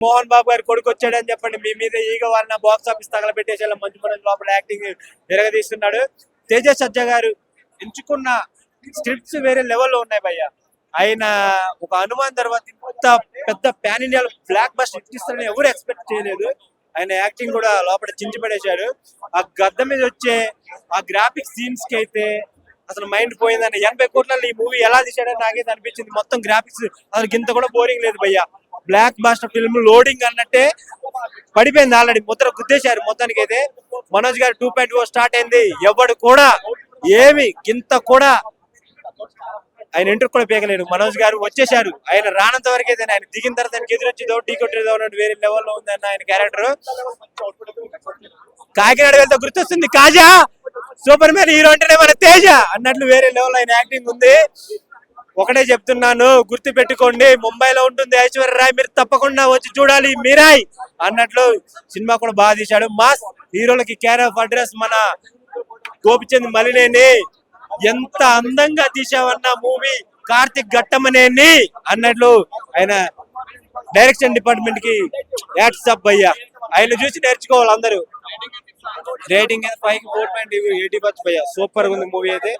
మోహన్ బాబు గారు కొడుకు వచ్చాడని చెప్పండి, మీ మీద ఈగ వాళ్ళ బాక్స్ ఆఫీస్ తగలబెట్టేసేలా మంచు మనోజ్ లోపల యాక్టింగ్ ఎరగదీస్తున్నాడు. తేజ సజ్జా గారు ఎంచుకున్న స్క్రిప్ట్స్ వేరే లెవెల్లో ఉన్నాయి భయ్య. ఆయన ఒక హనుమాన్ తర్వాత ఇంత పెద్ద ప్యాన్ ఇండియా బ్లాక్ బస్టర్ ఇస్తారని ఎవరు ఎక్స్పెక్ట్ చేయలేదు. ఆయన యాక్టింగ్ కూడా లోపల చించిపడేశాడు. ఆ గద్ద మీద వచ్చే ఆ గ్రాఫిక్స్ సీన్స్ కి అయితే అసలు మైండ్ పోయిందని. 80 కోట్లలో ఈ మూవీ ఎలా తీసాడని నాకైతే అనిపించింది. మొత్తం గ్రాఫిక్స్ అసలు ఇంత కూడా బోరింగ్ లేదు భయ్య. బ్లాక్ బాస్టర్ ఫిల్మ్ లోడింగ్ అన్నట్టే పడిపోయింది. ఆల్రెడీ ముద్ర గుద్దేశారు మొత్తానికి అయితే. మనోజ్ గారు 2.0 స్టార్ట్ అయింది. ఎవడు కూడా ఏమి ఇంత కూడా ఆయన ఇంటర్ కూడా పీకలేడు. మనోజ్ గారు వచ్చేసారు. ఆయన రానంత వరకు అయితే, ఆయన దిగిన తర్వాత ఆయనకి ఎదురొచ్చేదో టీ కొట్టేదో అన్నట్టు వేరే లెవెల్లో ఉందన్న ఆయన క్యారెక్టర్. కాకినాడ వెళ్తే గుర్తొస్తుంది కాజా, సూపర్ మ్యాన్ హీరో అంటేనే మన తేజ అన్నట్లు వేరే లెవెల్ ఆయన యాక్టింగ్ ఉంది. ఒకటే చెప్తున్నాను, గుర్తు పెట్టుకోండి, ముంబైలో ఉంటుంది ఐశ్వర్య రాయ్, మీరు తప్పకుండా వచ్చి చూడాలి మీరాయ్ అన్నట్లు సినిమా కూడా బాగా తీశాడు. మాస్ హీరోలకి కేర్ ఆఫ్ అడ్రస్ మన గోపిచంద్ మలినేని. ఎంత అందంగా తీసావన్న మూవీ కార్తిక్ ఘట్టమనేని అన్నట్లు ఆయన డైరెక్షన్ డిపార్ట్మెంట్ కి యాడ్స్ అప్ అయ్యా. ఆయన చూసి నేర్చుకోవాలి అందరూ. రేటింగ్ 5 4.8 భయ్యా. సూపర్ ఉంది మూవీ అయితే.